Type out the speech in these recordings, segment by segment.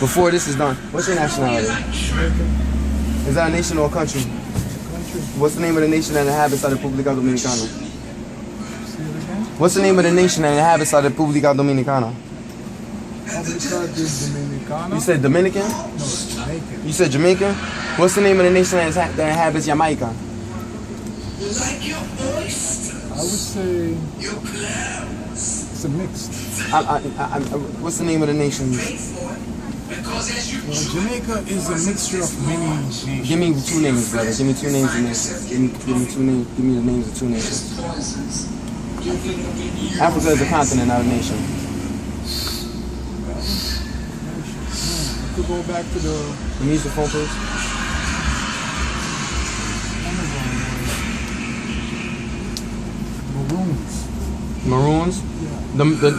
Before this is done, what's your nationality? Is that a nation or a country? What's the name of the nation that inhabits la República Dominicana? What's the name of the nation that inhabits la República Dominicana? You said Dominican? No, Jamaican. You said Jamaican? What's the name of the nation that inhabits Jamaica? I would say it's a mixed. What's the name of the nation? Well, Jamaica is a mixture of many nations. Give me 2 names, brother. Give me 2 names of nations. Give me 2 names. Give me the names of 2 nations. Africa is a continent, not a nation. We could go back to the. Can you use the phone, please? Maroons. Maroons? Yeah.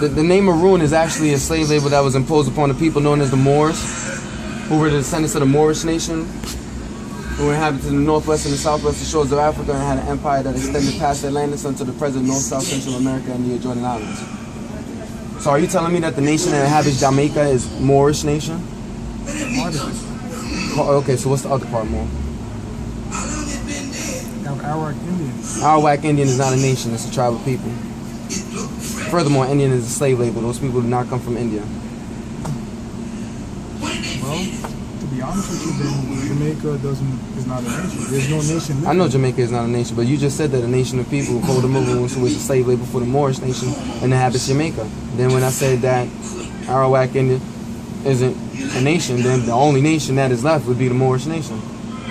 The name Maroon is actually a slave label that was imposed upon the people known as the Moors, who were the descendants of the Moorish nation, who inhabited the northwest and the southwestern shores of Africa and had an empire that extended past Atlantis unto the present North, South, Central America and the adjoining islands. So are you telling me that the nation that inhabits Jamaica is Moorish nation? Part of it. Okay, so what's the other part more? Arawak Indians. Arawak Indian is not a nation, it's a tribe of people. Furthermore, Indian is a slave label. Those people do not come from India. Well, to be honest with you, then Jamaica is not a nation. There's no nation there. I know Jamaica is not a nation, but you just said that a nation of people called the Maroons, who was a slave label for the Moorish nation, inhabits Jamaica. Then when I said that Arawak Indian isn't a nation, then the only nation that is left would be the Moorish nation.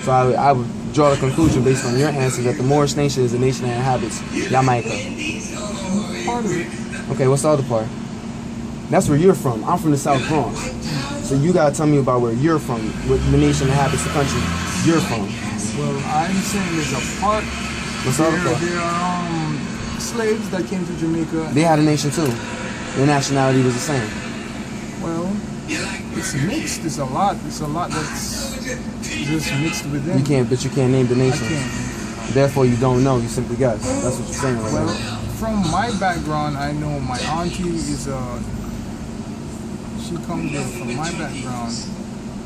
So I would draw the conclusion based on your answer that the Moorish nation is a nation that inhabits Jamaica. Part of it. Okay, what's the other part? That's where you're from. I'm from the South Bronx. So you gotta tell me about where you're from, what the nation inhabits the country you're from. Well, I'm saying there's a part. What's the other part? There are slaves that came to Jamaica. They had a nation too. Their nationality was the same. Well, it's mixed. There's a lot. There's a lot that's just mixed within. You can't name the I nation. can't. Therefore, you don't know. You simply guess. That's what you're saying right Well, now. from my background, I know my auntie is she comes from my background.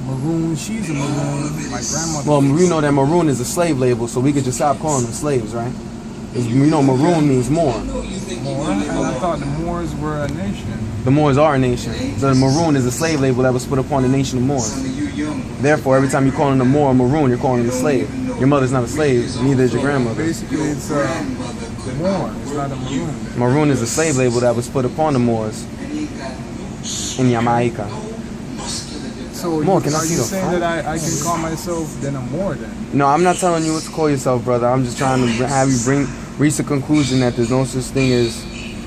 Maroon, she's a Maroon. My grandmother. Well, we know that Maroon is a slave label, so we could just stop calling them slaves, right? We know Maroon means Moor. Moor, and I thought the Moors were a nation. The Moors are a nation. So the Maroon is a slave label that was put upon the nation of Moors. Therefore, every time you're calling them Moor or Maroon, you're calling them a slave. Your mother's not a slave, neither is your grandmother. Basically, it's a Moor. It's not a Maroon. Maroon is a slave label that was put upon the Moors in Jamaica. So Moor, are can I see you the saying phone? that I can call myself then a Moor then? No, I'm not telling you what to call yourself, brother. I'm just trying to have you reach the conclusion that there's no such thing as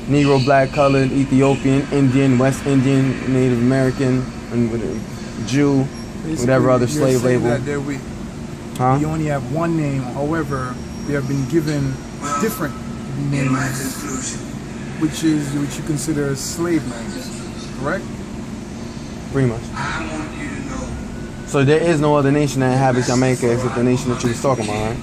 Negro, black, colored, Ethiopian, Indian, West Indian, Native American, and Jew, Basically, whatever other you're slave saying label. that we Huh? only have one name. However, they have been given different names, which you consider slave names, correct? Pretty much. So there is no other nation that inhabits Jamaica except the nation that you was talking about, right?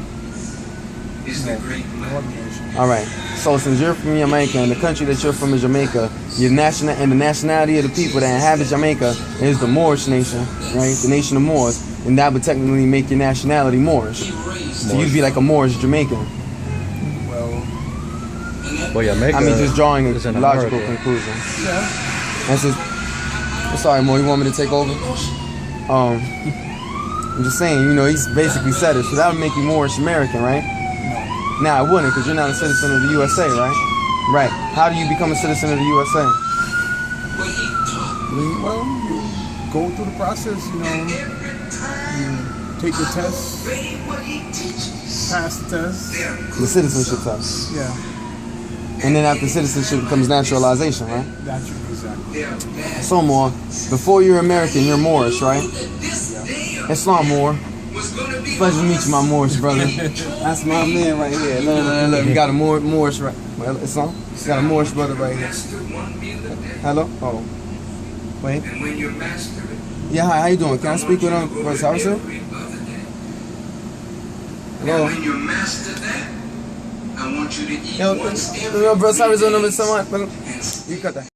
No other nation. All right. So since you're from Jamaica and the country that you're from is Jamaica, the nationality of the people that inhabit Jamaica is the Moorish nation, right? The nation of Moors, and that would technically make your nationality Moorish. So you'd be like a Moorish Jamaican. Well, Jamaica. I mean, just drawing a is in logical America. conclusion. yeah. That's just. Sorry, Mo. You want me to take over? I'm just saying. You know, he's basically said it, so that would make you Moorish-American, right? No. Nah, it wouldn't, because you're not a citizen of the USA, right? Right. How do you become a citizen of the USA? Well, you go through the process. You take the test, pass the test. The citizenship test. Yeah. And then after citizenship becomes naturalization, right? That's exactly. So, Moor, before you're American, you're Moorish, right? Islam, Moor. Pleasure to meet you, my Moorish brother. That's my man right here. Look. You got a Moorish right. Well, Islam? You got a Moorish brother right here. Hello? Oh. Wait. Yeah, hi, how you doing? Can I speak with Brother Harrison? Hello? When you master that, I want you to eat Yo, Brother Harrison, number someone. You cut that.